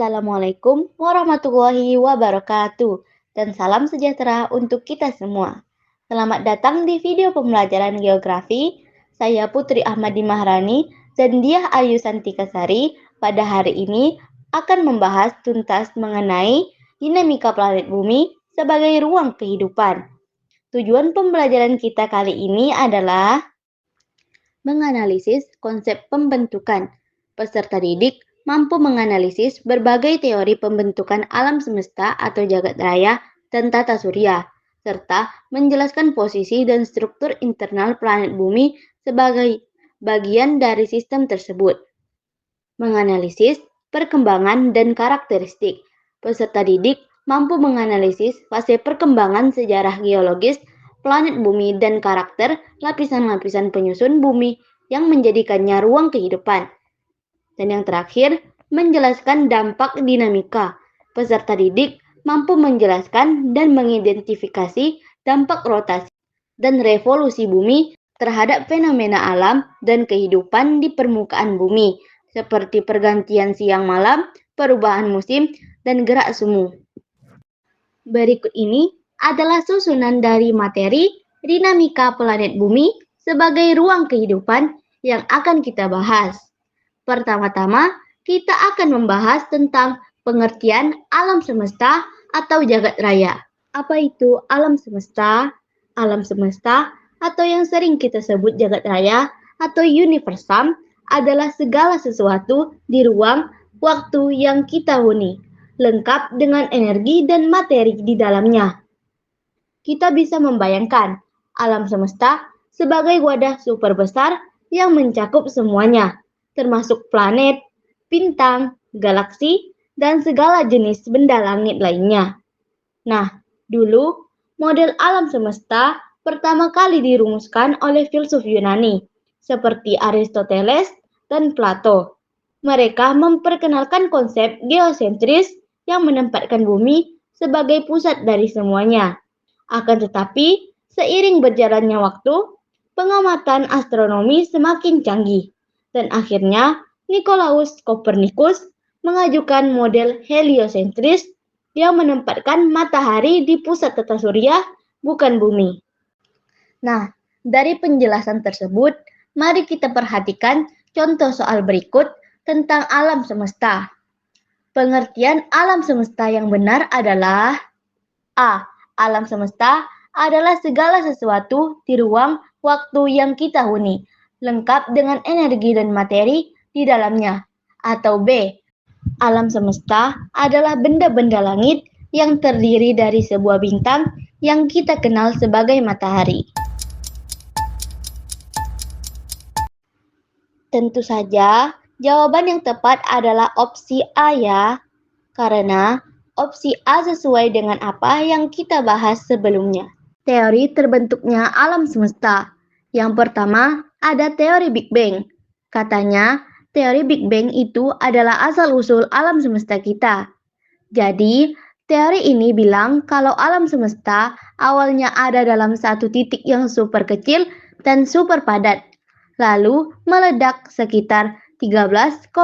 Assalamualaikum warahmatullahi wabarakatuh dan salam sejahtera untuk kita semua. Selamat datang di video pembelajaran geografi. Saya Putri Ahmadi Maharani dan Diah Ayu Santika Sari pada hari ini akan membahas tuntas mengenai dinamika planet bumi sebagai ruang kehidupan. Tujuan pembelajaran kita kali ini adalah menganalisis konsep pembentukan. Peserta didik mampu menganalisis berbagai teori pembentukan alam semesta atau jagat raya dan tata surya, serta menjelaskan posisi dan struktur internal planet bumi sebagai bagian dari sistem tersebut. Menganalisis perkembangan dan karakteristik. Peserta didik mampu menganalisis fase perkembangan sejarah geologis planet bumi dan karakter lapisan-lapisan penyusun bumi yang menjadikannya ruang kehidupan. Dan yang terakhir, menjelaskan dampak dinamika. Peserta didik mampu menjelaskan dan mengidentifikasi dampak rotasi dan revolusi bumi terhadap fenomena alam dan kehidupan di permukaan bumi, seperti pergantian siang malam, perubahan musim, dan gerak semu. Berikut ini adalah susunan dari materi dinamika planet bumi sebagai ruang kehidupan yang akan kita bahas. Pertama-tama, kita akan membahas tentang pengertian alam semesta atau jagat raya. Apa itu alam semesta? Alam semesta atau yang sering kita sebut jagat raya atau universum adalah segala sesuatu di ruang waktu yang kita huni, lengkap dengan energi dan materi di dalamnya. Kita bisa membayangkan alam semesta sebagai wadah super besar yang mencakup semuanya, termasuk planet, bintang, galaksi, dan segala jenis benda langit lainnya. Nah, dulu model alam semesta pertama kali dirumuskan oleh filsuf Yunani, seperti Aristoteles dan Plato. Mereka memperkenalkan konsep geosentris yang menempatkan bumi sebagai pusat dari semuanya. Akan tetapi, seiring berjalannya waktu, pengamatan astronomi semakin canggih. Dan akhirnya, Nicolaus Copernicus mengajukan model heliosentris yang menempatkan matahari di pusat tata surya, bukan bumi. Nah, dari penjelasan tersebut, mari kita perhatikan contoh soal berikut tentang alam semesta. Pengertian alam semesta yang benar adalah A. Alam semesta adalah segala sesuatu di ruang waktu yang kita huni, lengkap dengan energi dan materi di dalamnya. Atau B. Alam semesta adalah benda-benda langit yang terdiri dari sebuah bintang yang kita kenal sebagai matahari. Tentu saja, jawaban yang tepat adalah opsi A ya, karena opsi A sesuai dengan apa yang kita bahas sebelumnya. Teori terbentuknya alam semesta. Yang pertama, ada teori Big Bang. Katanya, teori Big Bang itu adalah asal-usul alam semesta kita. Jadi, teori ini bilang kalau alam semesta awalnya ada dalam satu titik yang super kecil dan super padat, lalu meledak sekitar 13,8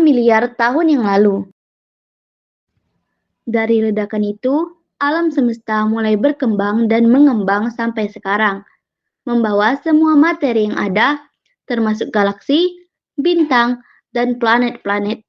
miliar tahun yang lalu. Dari ledakan itu, alam semesta mulai berkembang dan mengembang sampai sekarang, membawa semua materi yang ada, termasuk galaksi, bintang, dan planet-planet.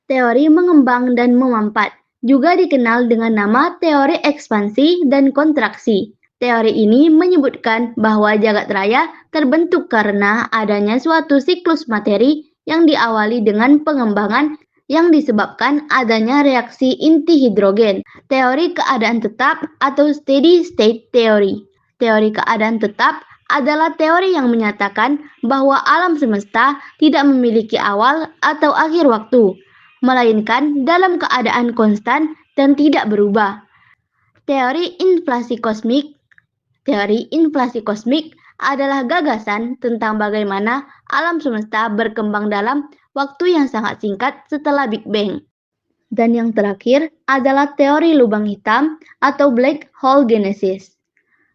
Teori mengembang dan memampat juga dikenal dengan nama teori ekspansi dan kontraksi. Teori ini menyebutkan bahwa jagat raya terbentuk karena adanya suatu siklus materi yang diawali dengan pengembangan yang disebabkan adanya reaksi inti hidrogen. Teori keadaan tetap atau steady state theory. Teori keadaan tetap adalah teori yang menyatakan bahwa alam semesta tidak memiliki awal atau akhir waktu, melainkan dalam keadaan konstan dan tidak berubah. Teori inflasi kosmik. Teori inflasi kosmik adalah gagasan tentang bagaimana alam semesta berkembang dalam waktu yang sangat singkat setelah Big Bang. Dan yang terakhir adalah teori lubang hitam atau black hole genesis.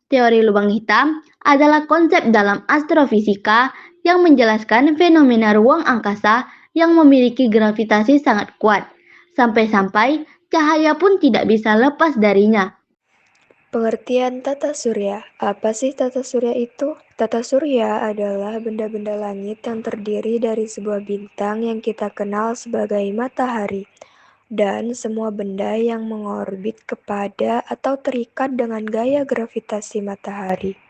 Teori lubang hitam adalah konsep dalam astrofisika yang menjelaskan fenomena ruang angkasa yang memiliki gravitasi sangat kuat Sampai-sampai cahaya pun tidak bisa lepas darinya. Pengertian tata surya. Apa sih tata surya itu? Tata surya adalah benda-benda langit yang terdiri dari sebuah bintang yang kita kenal sebagai matahari, dan semua benda yang mengorbit kepada atau terikat dengan gaya gravitasi matahari.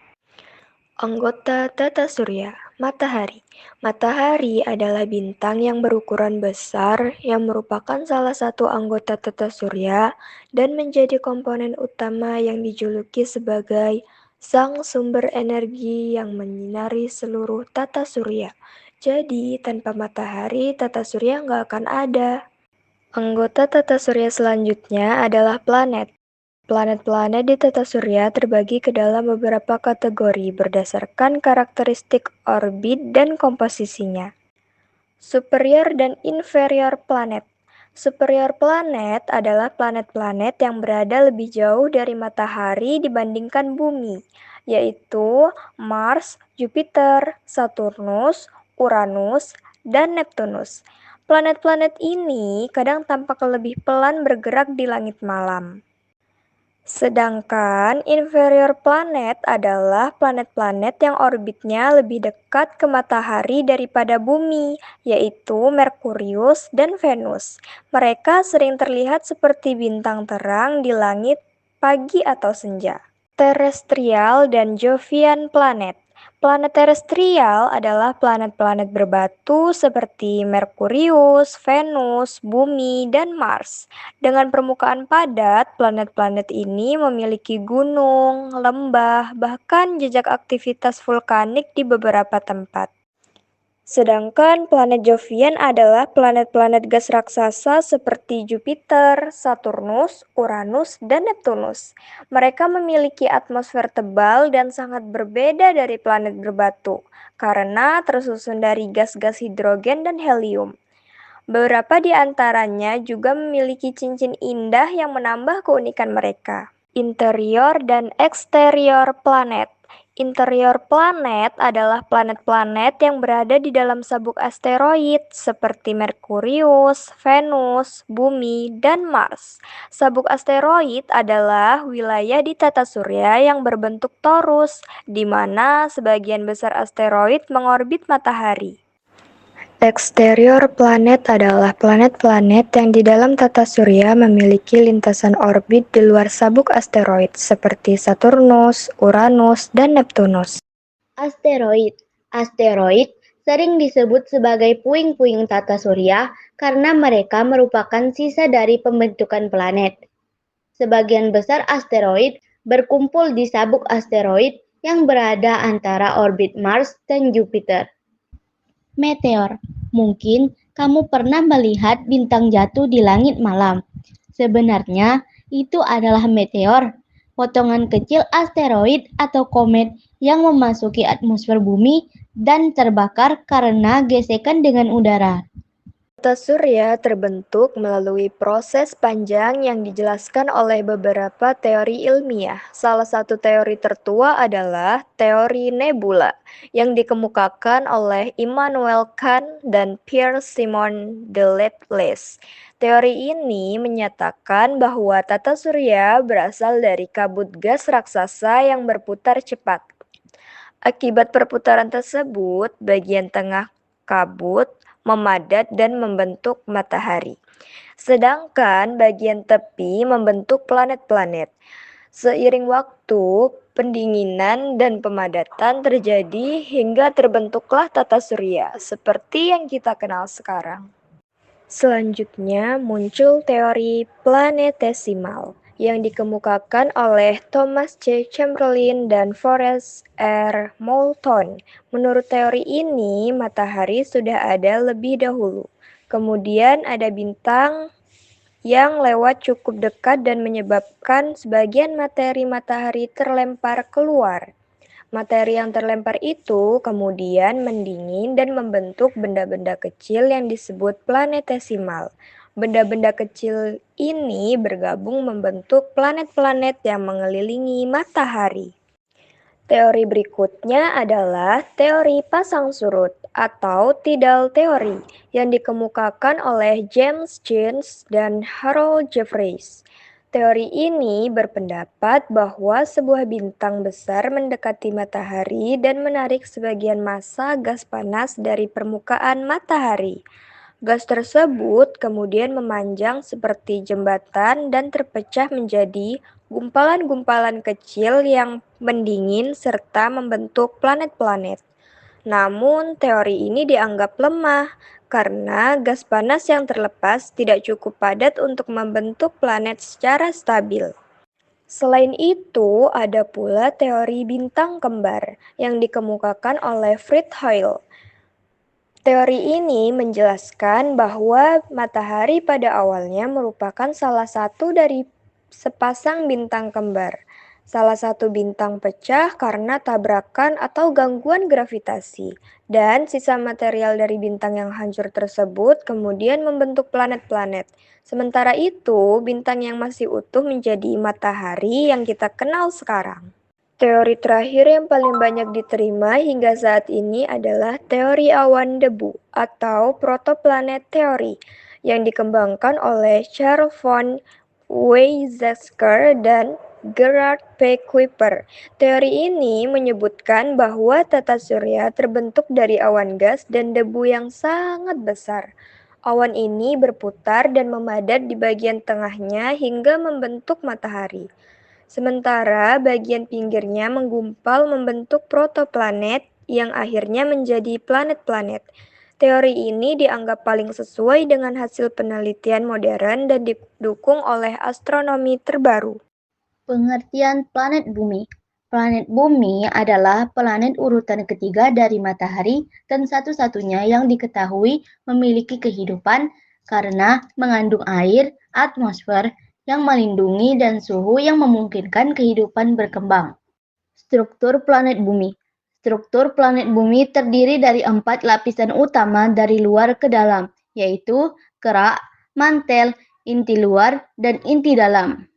Anggota tata surya, matahari. Matahari adalah bintang yang berukuran besar yang merupakan salah satu anggota tata surya dan menjadi komponen utama yang dijuluki sebagai sang sumber energi yang menyinari seluruh tata surya. Jadi, tanpa matahari, tata surya nggak akan ada. Anggota tata surya selanjutnya adalah planet. Planet-planet di tata surya terbagi ke dalam beberapa kategori berdasarkan karakteristik orbit dan komposisinya. Superior dan inferior planet. Superior planet adalah planet-planet yang berada lebih jauh dari matahari dibandingkan bumi, yaitu Mars, Jupiter, Saturnus, Uranus, dan Neptunus. Planet-planet ini kadang tampak lebih pelan bergerak di langit malam. Sedangkan inferior planet adalah planet-planet yang orbitnya lebih dekat ke matahari daripada bumi, yaitu Merkurius dan Venus. Mereka sering terlihat seperti bintang terang di langit pagi atau senja. Terestrial dan Jovian planet. Planet terestrial adalah planet-planet berbatu seperti Merkurius, Venus, Bumi, dan Mars. Dengan permukaan padat, planet-planet ini memiliki gunung, lembah, bahkan jejak aktivitas vulkanik di beberapa tempat. Sedangkan planet Jovian adalah planet-planet gas raksasa seperti Jupiter, Saturnus, Uranus, dan Neptunus. Mereka memiliki atmosfer tebal dan sangat berbeda dari planet berbatu karena tersusun dari gas-gas hidrogen dan helium. Beberapa di antaranya juga memiliki cincin indah yang menambah keunikan mereka. Interior dan eksterior planet. Interior planet adalah planet-planet yang berada di dalam sabuk asteroid seperti Merkurius, Venus, Bumi, dan Mars. Sabuk asteroid adalah wilayah di tata surya yang berbentuk torus, di mana sebagian besar asteroid mengorbit matahari. Eksterior planet adalah planet-planet yang di dalam tata surya memiliki lintasan orbit di luar sabuk asteroid seperti Saturnus, Uranus, dan Neptunus. Asteroid. Asteroid sering disebut sebagai puing-puing tata surya karena mereka merupakan sisa dari pembentukan planet. Sebagian besar asteroid berkumpul di sabuk asteroid yang berada antara orbit Mars dan Jupiter. Meteor. Mungkin kamu pernah melihat bintang jatuh di langit malam. Sebenarnya itu adalah meteor, potongan kecil asteroid atau komet yang memasuki atmosfer bumi dan terbakar karena gesekan dengan udara. Tata surya terbentuk melalui proses panjang yang dijelaskan oleh beberapa teori ilmiah. Salah satu teori tertua adalah teori nebula yang dikemukakan oleh Immanuel Kant dan Pierre-Simon de Laplace. Teori ini menyatakan bahwa tata surya berasal dari kabut gas raksasa yang berputar cepat. Akibat perputaran tersebut, bagian tengah kabut memadat dan membentuk matahari. Sedangkan bagian tepi membentuk planet-planet. Seiring waktu, pendinginan dan pemadatan terjadi hingga terbentuklah tata surya seperti yang kita kenal sekarang. Selanjutnya muncul teori planetesimal yang dikemukakan oleh Thomas C. Chamberlain dan Forrest R. Moulton. Menurut teori ini, matahari sudah ada lebih dahulu. Kemudian ada bintang yang lewat cukup dekat dan menyebabkan sebagian materi matahari terlempar keluar. Materi yang terlempar itu kemudian mendingin dan membentuk benda-benda kecil yang disebut planetesimal. Benda-benda kecil ini bergabung membentuk planet-planet yang mengelilingi matahari. Teori berikutnya adalah teori pasang surut atau tidal teori yang dikemukakan oleh James Jeans dan Harold Jeffreys. Teori ini berpendapat bahwa sebuah bintang besar mendekati matahari dan menarik sebagian massa gas panas dari permukaan matahari. Gas tersebut kemudian memanjang seperti jembatan dan terpecah menjadi gumpalan-gumpalan kecil yang mendingin serta membentuk planet-planet. Namun, teori ini dianggap lemah karena gas panas yang terlepas tidak cukup padat untuk membentuk planet secara stabil. Selain itu, ada pula teori bintang kembar yang dikemukakan oleh Fritz Hoyle. Teori ini menjelaskan bahwa matahari pada awalnya merupakan salah satu dari sepasang bintang kembar. Salah satu bintang pecah karena tabrakan atau gangguan gravitasi, dan sisa material dari bintang yang hancur tersebut kemudian membentuk planet-planet. Sementara itu, bintang yang masih utuh menjadi matahari yang kita kenal sekarang. Teori terakhir yang paling banyak diterima hingga saat ini adalah teori awan debu atau protoplanet teori yang dikembangkan oleh Charles von Weizsäcker dan Gerard P. Kuiper. Teori ini menyebutkan bahwa tata surya terbentuk dari awan gas dan debu yang sangat besar. Awan ini berputar dan memadat di bagian tengahnya hingga membentuk matahari. Sementara bagian pinggirnya menggumpal membentuk protoplanet yang akhirnya menjadi planet-planet. Teori ini dianggap paling sesuai dengan hasil penelitian modern dan didukung oleh astronomi terbaru. Pengertian planet bumi. Planet bumi adalah planet urutan ketiga dari matahari dan satu-satunya yang diketahui memiliki kehidupan karena mengandung air, atmosfer yang melindungi dan suhu yang memungkinkan kehidupan berkembang. Struktur planet bumi. Struktur planet bumi terdiri dari 4 lapisan utama dari luar ke dalam, yaitu kerak, mantel, inti luar, dan inti dalam.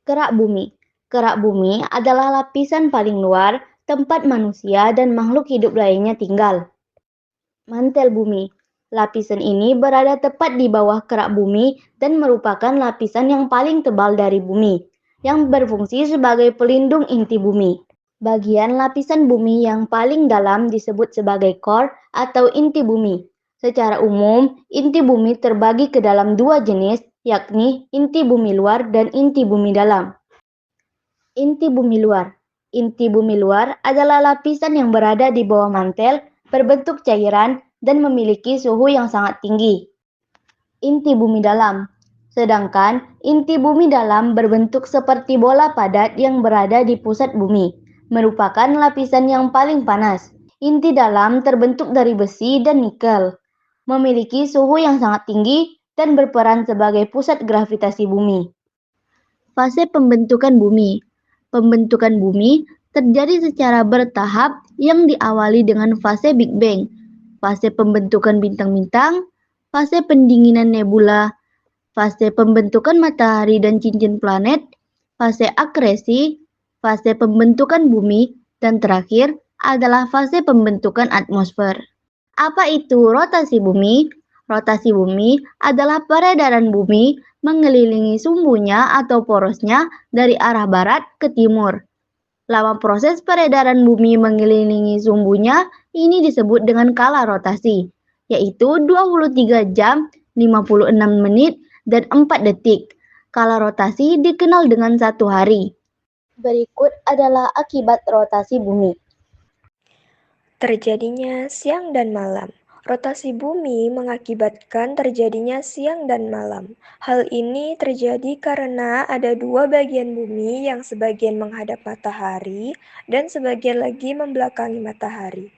Kerak bumi. Kerak bumi adalah lapisan paling luar tempat manusia dan makhluk hidup lainnya tinggal. Mantel bumi. Lapisan ini berada tepat di bawah kerak bumi dan merupakan lapisan yang paling tebal dari bumi, yang berfungsi sebagai pelindung inti bumi. Bagian lapisan bumi yang paling dalam disebut sebagai core atau inti bumi. Secara umum, inti bumi terbagi ke dalam dua jenis, yakni inti bumi luar dan inti bumi dalam. Inti bumi luar. Inti bumi luar adalah lapisan yang berada di bawah mantel, berbentuk cairan, dan memiliki suhu yang sangat tinggi. Inti bumi dalam. Sedangkan inti bumi dalam berbentuk seperti bola padat yang berada di pusat bumi, merupakan lapisan yang paling panas. Inti dalam terbentuk dari besi dan nikel, memiliki suhu yang sangat tinggi dan berperan sebagai pusat gravitasi bumi. Fase pembentukan bumi. Pembentukan bumi terjadi secara bertahap yang diawali dengan fase Big Bang, fase pembentukan bintang-bintang, fase pendinginan nebula, fase pembentukan matahari dan cincin planet, fase akresi, fase pembentukan bumi, dan terakhir adalah fase pembentukan atmosfer. Apa itu rotasi bumi? Rotasi bumi adalah peredaran bumi mengelilingi sumbunya atau porosnya dari arah barat ke timur. Lama proses peredaran bumi mengelilingi sumbunya ini disebut dengan kala rotasi, yaitu 23 jam, 56 menit, dan 4 detik. Kala rotasi dikenal dengan 1 hari. Berikut adalah akibat rotasi bumi. Terjadinya siang dan malam. Rotasi bumi mengakibatkan terjadinya siang dan malam. Hal ini terjadi karena ada dua bagian bumi yang sebagian menghadap matahari dan sebagian lagi membelakangi matahari.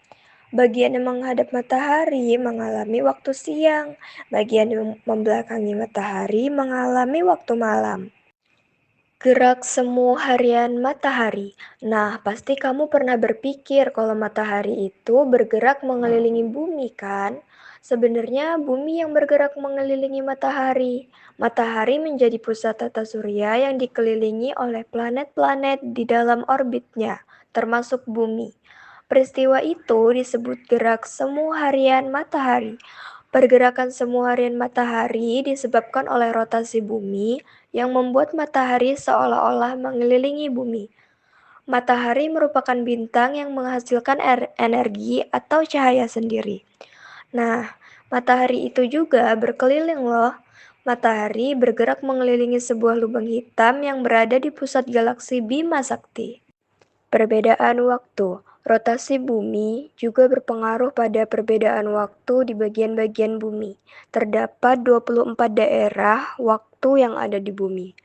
Bagian yang menghadap matahari mengalami waktu siang, bagian yang membelakangi matahari mengalami waktu malam. Gerak semu harian matahari. Nah, pasti kamu pernah berpikir kalau matahari itu bergerak mengelilingi bumi, kan? Sebenarnya bumi yang bergerak mengelilingi matahari. Matahari menjadi pusat tata surya yang dikelilingi oleh planet-planet di dalam orbitnya. termasuk bumi. Peristiwa itu disebut gerak semu harian matahari. Pergerakan semu harian matahari disebabkan oleh rotasi bumi yang membuat matahari seolah-olah mengelilingi bumi. Matahari merupakan bintang yang menghasilkan energi atau cahaya sendiri. Nah, matahari itu juga berkeliling loh. Matahari bergerak mengelilingi sebuah lubang hitam yang berada di pusat galaksi Bima Sakti. Perbedaan waktu. Rotasi bumi juga berpengaruh pada perbedaan waktu di bagian-bagian bumi. Terdapat 24 daerah waktu yang ada di bumi.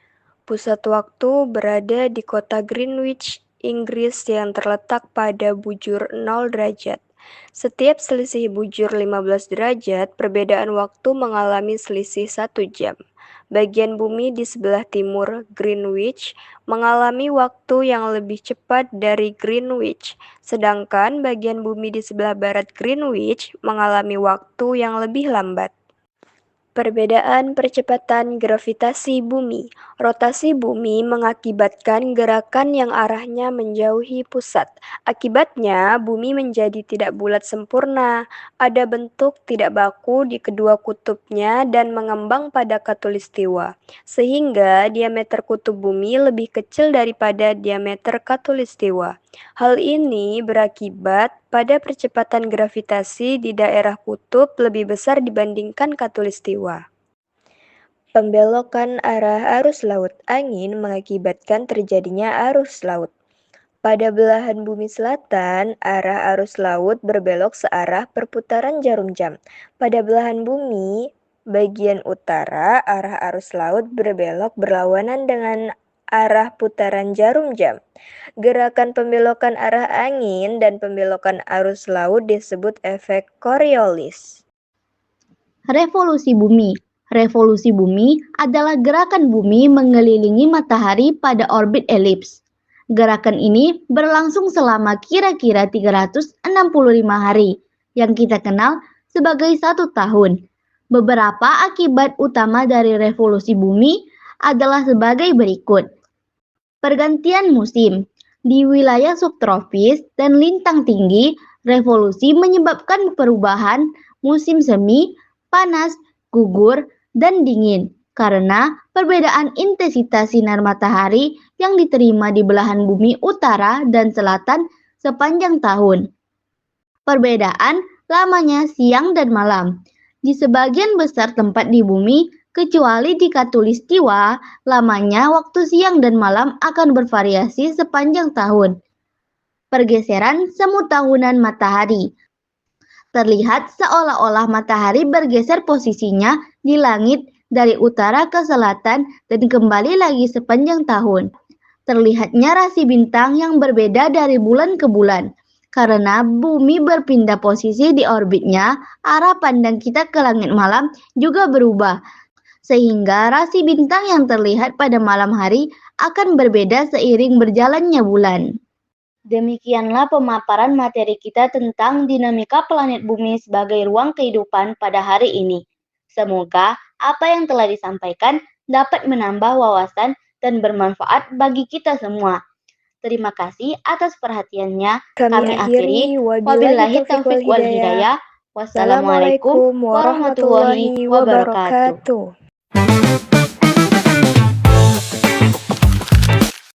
Pusat waktu berada di kota Greenwich, Inggris yang terletak pada bujur 0 derajat. Setiap selisih bujur 15 derajat, perbedaan waktu mengalami selisih 1 jam. Bagian bumi di sebelah timur Greenwich mengalami waktu yang lebih cepat dari Greenwich, sedangkan bagian bumi di sebelah barat Greenwich mengalami waktu yang lebih lambat. Perbedaan percepatan gravitasi bumi. Rotasi bumi mengakibatkan gerakan yang arahnya menjauhi pusat. Akibatnya, bumi menjadi tidak bulat sempurna, ada bentuk tidak baku di kedua kutubnya dan mengembang pada khatulistiwa, sehingga diameter kutub bumi lebih kecil daripada diameter khatulistiwa. Hal ini berakibat pada percepatan gravitasi di daerah kutub lebih besar dibandingkan khatulistiwa. Pembelokan arah arus laut angin mengakibatkan terjadinya arus laut. Pada belahan bumi selatan, arah arus laut berbelok searah perputaran jarum jam. Pada belahan bumi bagian utara, arah arus laut berbelok berlawanan dengan arah putaran jarum jam. Gerakan pembelokan arah angin dan pembelokan arus laut disebut efek Coriolis. Revolusi bumi. Revolusi bumi adalah gerakan bumi mengelilingi matahari pada orbit elips. Gerakan ini berlangsung selama kira-kira 365 hari, yang kita kenal sebagai 1 tahun. Beberapa akibat utama dari revolusi bumi adalah sebagai berikut. Pergantian musim. Di wilayah subtropis dan lintang tinggi, revolusi menyebabkan perubahan musim semi, panas, gugur, dan dingin karena perbedaan intensitas sinar matahari yang diterima di belahan bumi utara dan selatan sepanjang tahun. Perbedaan lamanya siang dan malam. Di sebagian besar tempat di bumi, kecuali di khatulistiwa, lamanya waktu siang dan malam akan bervariasi sepanjang tahun. Pergeseran semu tahunan matahari. Terlihat seolah-olah matahari bergeser posisinya di langit dari utara ke selatan dan kembali lagi sepanjang tahun. Terlihatnya rasi bintang yang berbeda dari bulan ke bulan. Karena bumi berpindah posisi di orbitnya, arah pandang kita ke langit malam juga berubah. Sehingga rasi bintang yang terlihat pada malam hari akan berbeda seiring berjalannya bulan. Demikianlah pemaparan materi kita tentang dinamika planet bumi sebagai ruang kehidupan pada hari ini. Semoga apa yang telah disampaikan dapat menambah wawasan dan bermanfaat bagi kita semua. Terima kasih atas perhatiannya. Kami akhiri. Wabillahi taufiq wal hidayah. Wassalamualaikum warahmatullahi wabarakatuh.